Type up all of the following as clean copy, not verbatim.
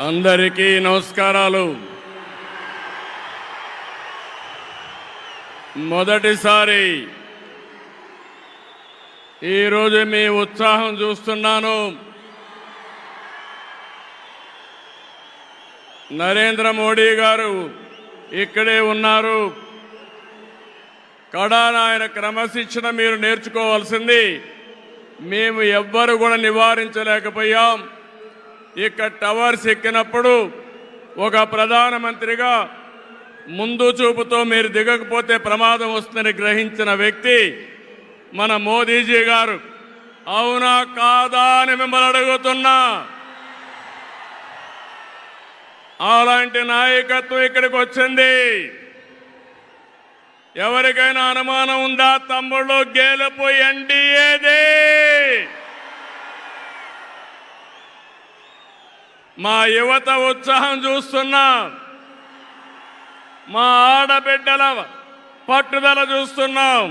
అందరికీ నమస్కారాలు. మొదటిసారి ఈరోజు మీ ఉత్సాహం చూస్తున్నాను. నరేంద్ర మోడీ గారు ఇక్కడే ఉన్నారు. కడాన ఆయన క్రమశిక్షణ మీరు నేర్చుకోవాల్సింది. మేము ఎవ్వరు కూడా నివారించలేకపోయాం. ఇక్కడ టవర్స్ ఎక్కినప్పుడు ఒక ప్రధానమంత్రిగా ముందు చూపుతో మీరు దిగకపోతే ప్రమాదం వస్తుందని గ్రహించిన వ్యక్తి మన మోదీజీ గారు. అవునా కాదా అని మిమ్మల్ని అడుగుతున్నా. అలాంటి నాయకత్వం ఇక్కడికి వచ్చింది. ఎవరికైనా అనుమానం ఉందా? తమ్ముళ్ళు, గెలుపు ఎన్డీఏదే. మా యువత ఉత్సాహం చూస్తున్నా, మా ఆడబిడ్డల పట్టుదల చూస్తున్నాం.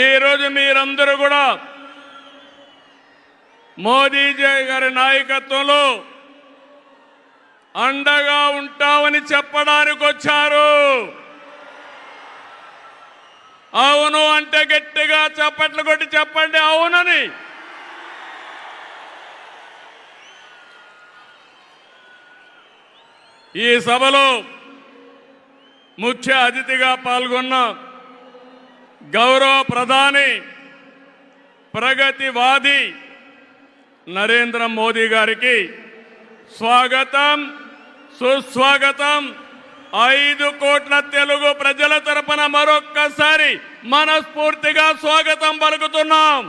ఈరోజు మీరందరూ కూడా మోదీజీ గారి నాయకత్వంలో అండగా ఉంటామని చెప్పడానికి వచ్చారు. అవును అంటే గట్టిగా చప్పట్లు కొట్టి చెప్పండి అవునని. ఈ సభలో ముఖ్య అతిథిగా పాల్గొన్న గౌరవ ప్రధాని, ప్రగతివాది నరేంద్ర మోదీ గారికి స్వాగతం, సుస్వాగతం. 5 కోట్ల తెలుగు ప్రజల తరపున మరొక్కసారి మనస్ఫూర్తిగా స్వాగతం పలుకుతున్నాం.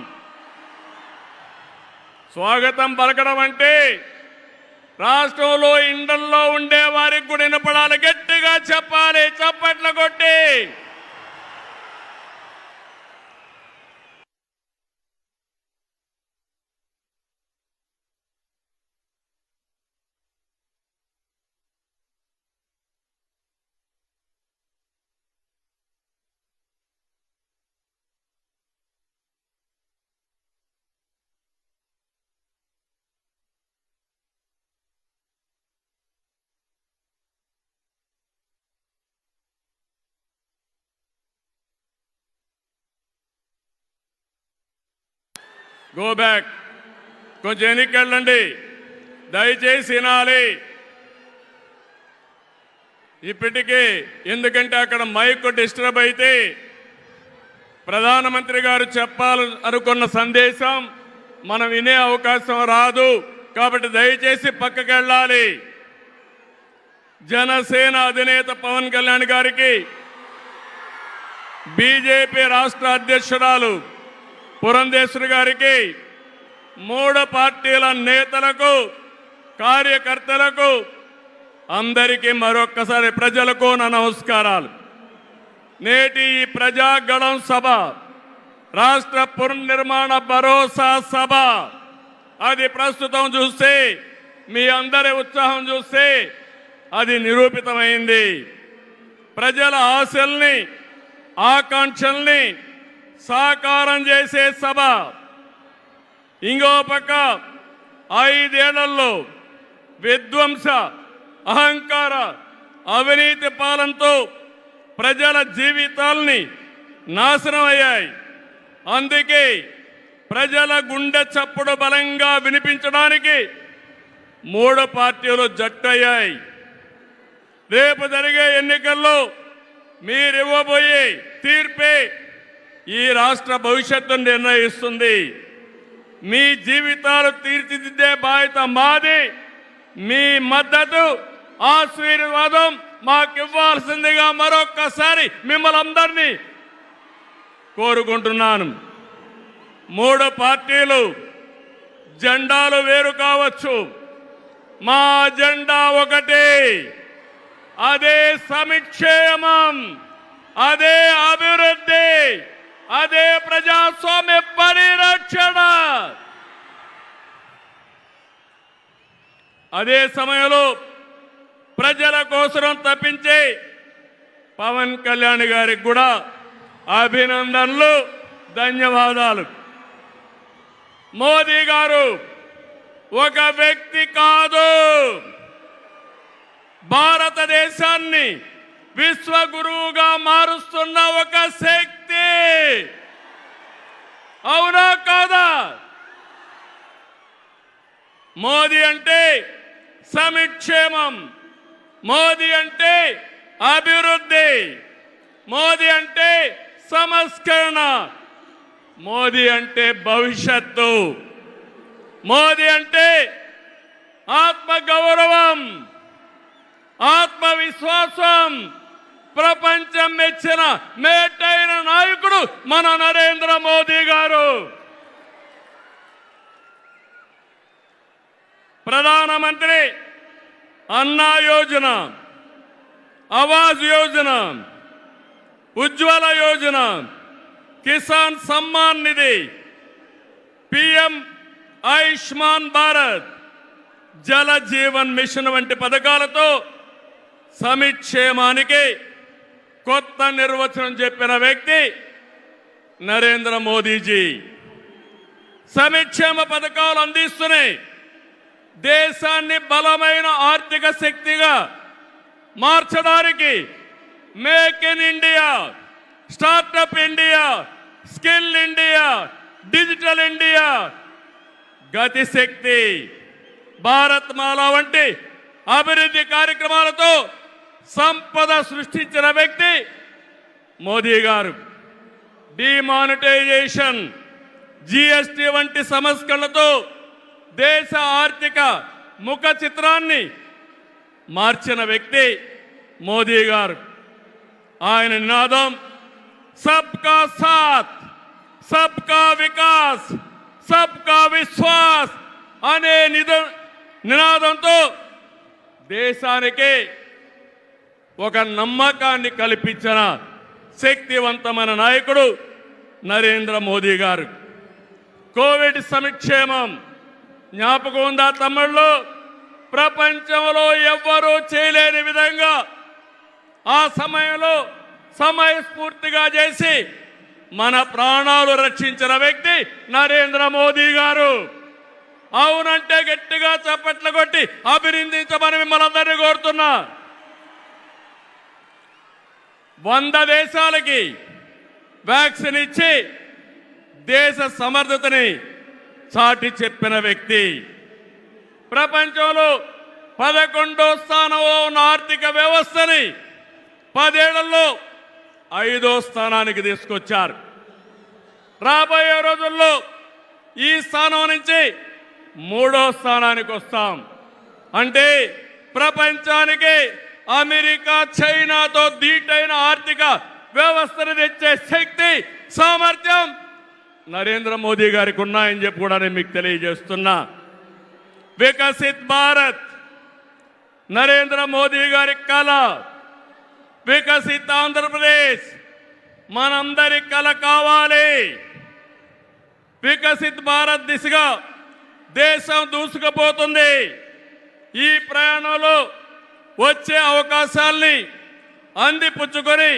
స్వాగతం పలకడం అంటే రాష్ట్రంలో ఇండల్లో ఉండే వారికి కూడా వినపడాలి. గట్టిగా చెప్పాలి, చప్పట్లు కొట్టి. గో బ్యాక్, కొంచెం వెనక్కి వెళ్ళండి, దయచేసి వినాలి ఇప్పటికీ. ఎందుకంటే అక్కడ మైక్ డిస్టర్బ్ అయితే ప్రధానమంత్రి గారు చెప్పాలనుకున్న సందేశం మనం వినే అవకాశం రాదు. కాబట్టి దయచేసి పక్కకి వెళ్ళాలి. జనసేన అధినేత పవన్ కళ్యాణ్ గారికి, బీజేపీ రాష్ట్ర అధ్యక్షురాలు పురంధేశ్వరి గారికి, 3 పార్టీల నేతలకు, కార్యకర్తలకు, అందరికీ మరొక్కసారి ప్రజలకు నా నమస్కారాలు. నేటి ఈ ప్రజాగళం సభ రాష్ట్ర పునర్నిర్మాణ భరోసా సభ. అది ప్రస్తుతం చూస్తే, మీ అందరి ఉత్సాహం చూస్తే అది నిరూపితమైంది. ప్రజల ఆశల్ని, ఆకాంక్షల్ని సాకారం చేసే సభ. ఇంకో పక్క 5 ఏళ్లలో విధ్వంస, అహంకార, అవినీతి పాలనతో ప్రజల జీవితాల్ని నాశనం అయ్యాయి. అందుకే ప్రజల గుండె చప్పుడు బలంగా వినిపించడానికి 3 పార్టీలు జట్టయ్యాయి. రేపు జరిగే ఎన్నికల్లో మీరివ్వబోయే తీర్పే ఈ రాష్ట్ర భవిష్యత్తును నిర్ణయిస్తుంది. మీ జీవితాలు తీర్చిదిద్దే బాధ్యత మాది. మీ మద్దతు, ఆశీర్వాదం మాకివ్వాల్సిందిగా మరొక్కసారి మిమ్మల్ని అందరినీ కోరుకుంటున్నాను. 3 పార్టీలు జెండాలు వేరు కావచ్చు, మా జెండా ఒకటే. అదే సంక్షేమం, అదే అభివృద్ధి, అదే ప్రజాస్వామ్య పరిరక్షణ. అదే సమయంలో ప్రజల కోసం తప్పించే పవన్ కళ్యాణ్ గారికి కూడా అభినందనలు, ధన్యవాదాలు. మోదీ గారు ఒక వ్యక్తి కాదు, భారతదేశాన్ని విశ్వగురువుగా మారుస్తున్న ఒక శక్తి. అవునా కాదా? మోదీ అంటే సమిక్షేమం, మోదీ అంటే అభివృద్ధి, మోదీ అంటే సంస్కరణ, మోదీ అంటే భవిష్యత్తు, మోదీ అంటే ఆత్మగౌరవం, ఆత్మవిశ్వాసం. ప్రపంచం మెచ్చిన మేటైన నాయకుడు మన నరేంద్ర మోదీ గారు. ప్రధానమంత్రి అన్నా యోజన, ఆవాజ్ యోజన, ఉజ్వల యోజన, కిసాన్ సమ్మాన్ నిధి, పిఎం ఆయుష్మాన్ భారత్, జల జీవన్ మిషన్ వంటి పథకాలతో సమిక్షేమానికి కొత్త నిర్వచనం చెప్పిన వ్యక్తి నరేంద్ర మోదీజీ. సమిక్షేమ పథకాలు అందిస్తున్నాయి దేశాన్ని బలమైన ఆర్థిక శక్తిగా మార్చడానికి. Make in India, startup India, skill India, digital India, Gatishakti, Bharatmala వంటి అభివృద్ధి కార్యక్రమాలతో సంపద సృష్టించిన వ్యక్తి మోదీ గారు. డిమానిటైజేషన్, జిఎస్టి వంటి సంస్కరణలతో దేశ ఆర్థిక ముఖ చిత్రాన్ని మార్చిన వ్యక్తి మోదీ గారు. ఆయన నినాదం సబ్కా సాత్, సబ్కా వికాస్, సబ్కా విశ్వాస్ అనే నినాదంతో దేశానికి ఒక నమ్మకాన్ని కల్పించిన శక్తివంతమైన నాయకుడు నరేంద్ర మోదీ గారు. కోవిడ్ సంక్షేమం జ్ఞాపకం ఉందా తమిళ్లో? ప్రపంచంలో ఎవ్వరూ చేయలేని విధంగా ఆ సమయంలో సమయస్ఫూర్తిగా చేసి మన ప్రాణాలు రక్షించిన వ్యక్తి నరేంద్ర మోదీ గారు. అవునంటే గట్టిగా చప్పట్లు కొట్టి అభినందించమని మిమ్మల్ని అందరినీ కోరుతున్నా. 100 దేశాలకి వ్యాక్సిన్ ఇచ్చి దేశ సమర్థతని చాటి చెప్పిన వ్యక్తి. ప్రపంచంలో 11వ స్థానంలో ఉన్న ఆర్థిక వ్యవస్థని 10 ఏళ్లలో 5వ స్థానానికి తీసుకొచ్చారు. రాబోయే రోజుల్లో ఈ స్థానం నుంచి 3వ స్థానానికి వస్తాం. అంటే ప్రపంచానికి అమెరికా, చైనాతో ధీటైన ఆర్థిక వ్యవస్థను తెచ్చే శక్తి, సామర్థ్యం నరేంద్ర మోదీ గారికి ఉన్నాయని చెప్పి కూడా నేను మీకు తెలియజేస్తున్నా. వికసిత్ భారత్ నరేంద్ర మోదీ గారి కళ. వికసిత్ ఆంధ్రప్రదేశ్ మనందరి కళ కావాలి. వికసిత్ భారత్ దిశగా దేశం దూసుకుపోతుంది. ఈ ప్రయాణంలో వచ్చే అవకాశాల్ని అందిపుచ్చుకొని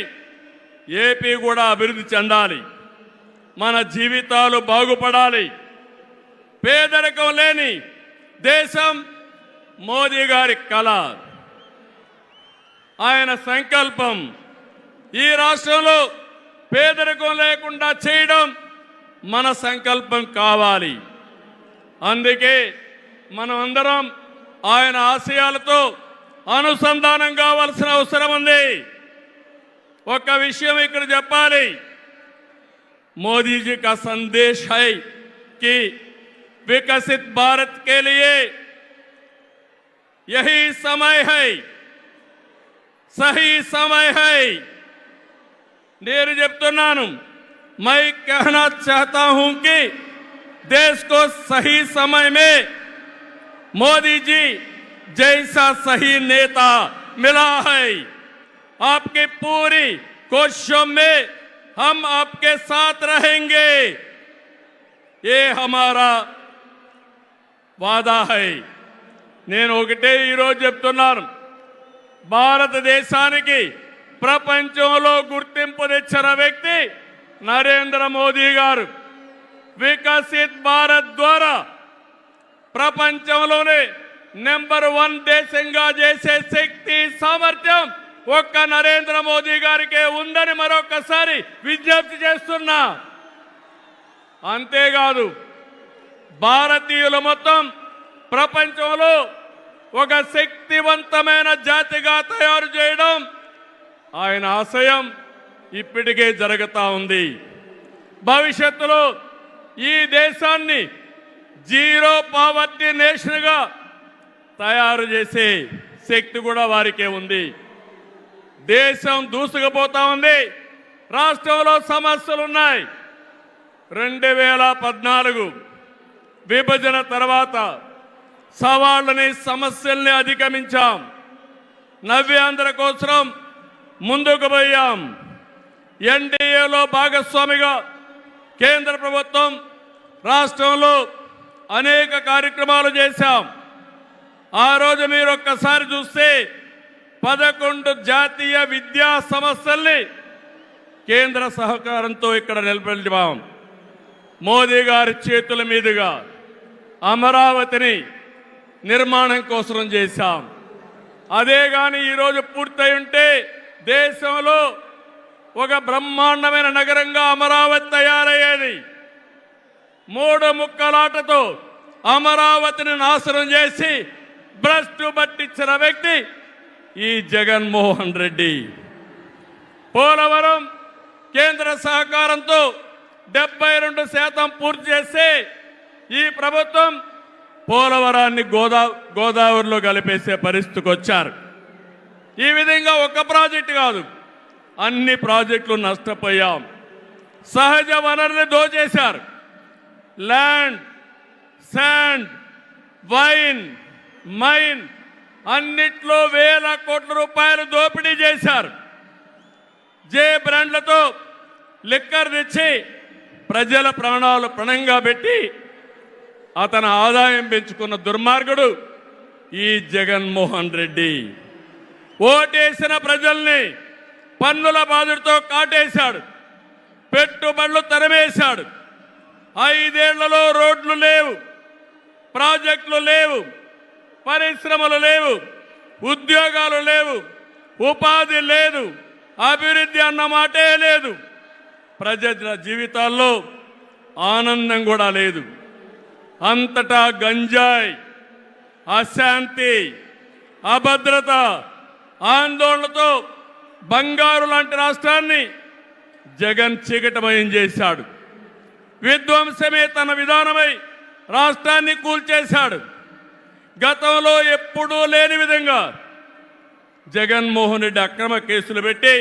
ఏపీ కూడా అభివృద్ధి చెందాలి. మన జీవితాలు బాగుపడాలి. పేదరికం లేని దేశం మోదీ గారి కళ, ఆయన సంకల్పం. ఈ రాష్ట్రంలో పేదరికం లేకుండా చేయడం మన సంకల్పం కావాలి. అందుకే మనం అందరం ఆయన ఆశయాలతో అనుసంధానం కావాల్సిన అవసరం ఉంది. ఒక విషయం ఇక్కడ చెప్పాలి. मोदी जी का संदेश है कि विकसित भारत के लिए यही समय है, सही समय है. నేను చెప్తున్నాను, मैं कहना चाहता हूं कि देश को सही समय में मोदी जी जैसा सही नेता मिला है. आपकी पूरी कोशिशों में हम आपके साथ रहेंगे, ये हमारा वादा है. నేను ఒకటే ఈరోజు చెప్తున్నాను, భారతదేశానికి ప్రపంచంలో గుర్తింపు తెచ్చిన వ్యక్తి నరేంద్ర మోదీ గారు. వికసిత్ భారత్ ద్వారా ప్రపంచంలోనే నెంబర్ 1 దేశంగా చేసే శక్తి సామర్థ్యం ఒక్క నరేంద్ర మోదీ గారికే ఉందని మరొకసారి విజ్ఞప్తి చేస్తున్నా. అంతేకాదు భారతీయులు మొత్తం ప్రపంచంలో ఒక శక్తివంతమైన జాతిగా తయారు చేయడం ఆయన ఆశయం ఇప్పటికే జరుగుతూ ఉంది. భవిష్యత్తులో ఈ దేశాన్ని జీరో పావర్టీ నేషన్గా తయారు చేసే శక్తి కూడా వారికే ఉంది. దేశం దూసుకుపోతా ఉంది. రాష్ట్రంలో సమస్యలు ఉన్నాయి. 2014 విభజన తర్వాత సవాళ్ళని సమస్యల్ని అధిగమించాం. నవ్యాంధ్ర కోసం ముందుకు పోయాం. ఎన్డీఏలో భాగస్వామిగా కేంద్ర ప్రభుత్వం రాష్ట్రంలో అనేక కార్యక్రమాలు చేశాం. ఆ రోజు మీరు ఒక్కసారి చూస్తే 11 జాతీయ విద్యా సంస్థల్ని కేంద్ర సహకారంతో ఇక్కడ నిలబెట్టాం. మోదీ గారి చేతుల మీదుగా అమరావతిని నిర్మాణం కోసం చేశాం. అదే కానీ ఈరోజు పూర్తయి ఉంటే దేశంలో ఒక బ్రహ్మాండమైన నగరంగా అమరావతి తయారయ్యేది. 3 ముక్కలాటతో అమరావతిని నాశనం చేసి భ్రష్టు పట్టించిన వ్యక్తి ఈ జగన్మోహన్ రెడ్డి. పోలవరం కేంద్ర సహకారంతో 72% పూర్తి చేసి ఈ ప్రభుత్వం పోలవరాన్ని గోదావరిలో కలిపేసే పరిస్థితికి వచ్చారు. ఈ విధంగా ఒక ప్రాజెక్టు కాదు, అన్ని ప్రాజెక్టులు నష్టపోయాం. సహజ వనరులు దోచేశారు. ల్యాండ్, శాండ్, వైన్, మైన్ అన్నిట్లో వేల కోట్ల రూపాయలు దోపిడీ చేశారు. జే బ్రాండ్లతో లిక్కర్ తెచ్చి ప్రజల ప్రాణాలు పణంగా పెట్టి అతను ఆదాయం పెంచుకున్న దుర్మార్గుడు ఈ జగన్మోహన్ రెడ్డి. ఓటేసిన ప్రజల్ని పన్నుల బాధుడితో కాటేశాడు. పెట్టుబడులు తరిమేశాడు. 5 ఏళ్లలో రోడ్లు లేవు, ప్రాజెక్టులు లేవు, పరిశ్రమలు లేవు, ఉద్యోగాలు లేవు, ఉపాధి లేదు, అభివృద్ధి అన్న మాటే లేదు. ప్రజల జీవితాల్లో ఆనందం కూడా లేదు. అంతటా గంజాయి, అశాంతి, అభద్రత, ఆందోళనతో బంగారు లాంటి రాష్ట్రాన్ని జగన్ చీకటమయం చేశాడు. విధ్వంసమే తన విధానమై రాష్ట్రాన్ని కూల్చేశాడు. గతంలో ఎప్పుడూ లేని విధంగా జగన్మోహన్ రెడ్డి అక్రమ కేసులు పెట్టి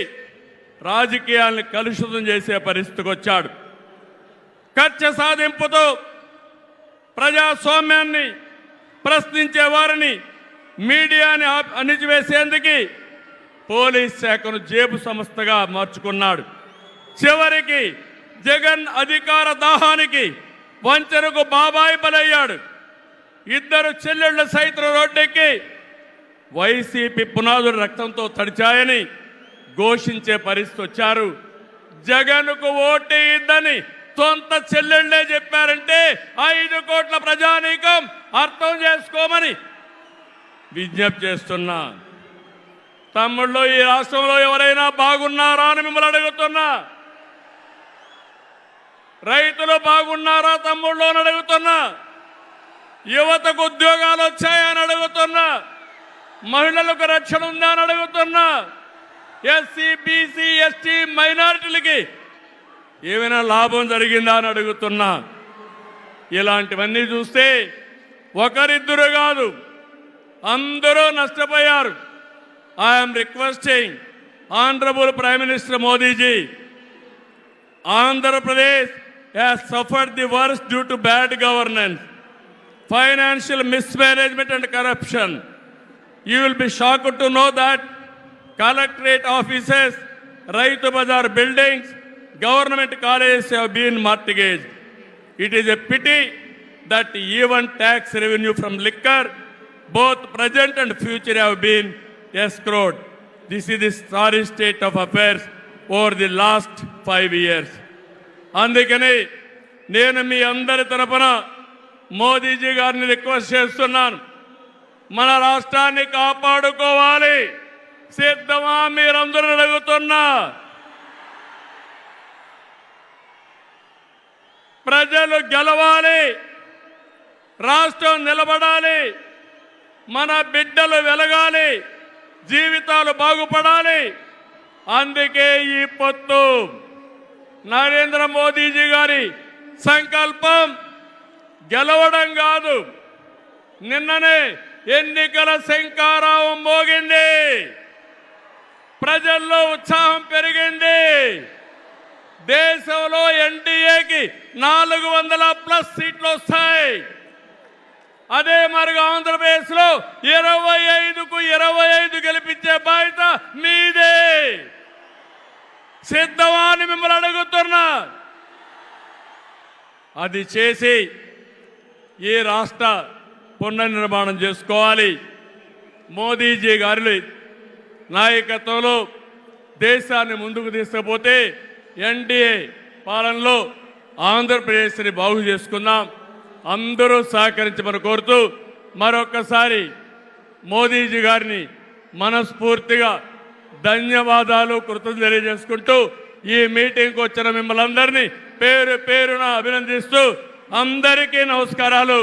రాజకీయాలను కలుషితం చేసే పరిస్థితికి వచ్చాడు. కక్ష సాధింపుతో ప్రజాస్వామ్యాన్ని ప్రశ్నించే వారిని, మీడియాని అణిచివేసేందుకు పోలీస్ శాఖను జేబు సంస్థగా మార్చుకున్నాడు. చివరికి జగన్ అధికార దాహానికి వంచనకు బాబాయి బలయ్యాడు. 2 చెల్లెళ్ల సైతం రోడ్డెక్కి వైసీపీ పునాదులు రక్తంతో తడిచాయని ఘోషించే పరిస్థితి వచ్చారు. జగన్కు ఓటేయద్దని సొంత చెల్లెళ్లే చెప్పారంటే 5 కోట్ల ప్రజానీకం అర్థం చేసుకోమని విజ్ఞప్తి చేస్తున్నా. తమ్ముళ్ళు, ఈ రాష్ట్రంలో ఎవరైనా బాగున్నారా అని మిమ్మల్ని అడుగుతున్నా. రైతులు బాగున్నారా తమ్ముళ్ళు అని అడుగుతున్నా. యువతకు ఉద్యోగాలు వచ్చాయని అడుగుతున్నా. మహిళలకు రక్షణ ఉందా అని అడుగుతున్నా. ఎస్సీ, బీసీ, ఎస్టీ మైనారిటీలకి ఏమైనా లాభం జరిగిందా అని అడుగుతున్నా. ఇలాంటివన్నీ చూస్తే ఒకరిద్దరు కాదు, అందరూ నష్టపోయారు. I'm requesting honourable prime minister Modiji, Andhra has suffered the worst due to bad governance, financial mismanagement and corruption. You will be shocked to know that collectorate offices, Raitu Bazar buildings, government colleges have been mortgaged. It is a pity that even tax revenue from liquor, both present and future, have been escrowed. This is the sorry state of affairs over the last 5 years. అందుకని నేను మీ అందరి తరపున మోదీజీ గారిని request చేస్తున్నాను, మన రాష్ట్రాన్ని కాపాడుకోవాలి. సిద్ధమా మీరందరూ అడుగుతున్నా? ప్రజలు గెలవాలి, రాష్ట్రం నిలబడాలి, మన బిడ్డలు వెలగాలి, జీవితాలు బాగుపడాలి. అందుకే ఈ పొత్తు. నరేంద్ర మోదీజీ గారి సంకల్పం గెలవడం కాదు. నిన్ననే ఎన్నికల శంఖారావం మోగింది, ప్రజల్లో ఉత్సాహం పెరిగింది. దేశంలో ఎన్డీఏకి 400+ సీట్లు వస్తాయి. అదే మరిగా ఆంధ్రప్రదేశ్లో 25కు 25 గెలిపించే బాధ్యత మీదే. సిద్ధమా అని మిమ్మల్ని అడుగుతున్నా. అది చేసి ఈ రాష్ట్ర పునర్నిర్మాణం చేసుకోవాలి. మోదీజీ గారి నాయకత్వంలో దేశాన్ని ముందుకు తీసుకుపోతే ఎన్డీఏ పాలనలో ఆంధ్రప్రదేశ్ని బాగు చేసుకుందాం. అందరూ సహకరించమని కోరుతూ మరొక్కసారి మోదీజీ గారిని మనస్ఫూర్తిగా ధన్యవాదాలు, కృతజ్ఞతలు తెలియజేసుకుంటూ ఈ మీటింగ్కి వచ్చిన మిమ్మల్ని అందరినీ పేరు పేరున అభినందిస్తూ అందరికీ నమస్కారాలు.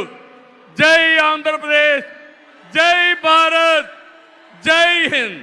జై ఆంధ్రప్రదేశ్, జై భారత్, జై హింద్.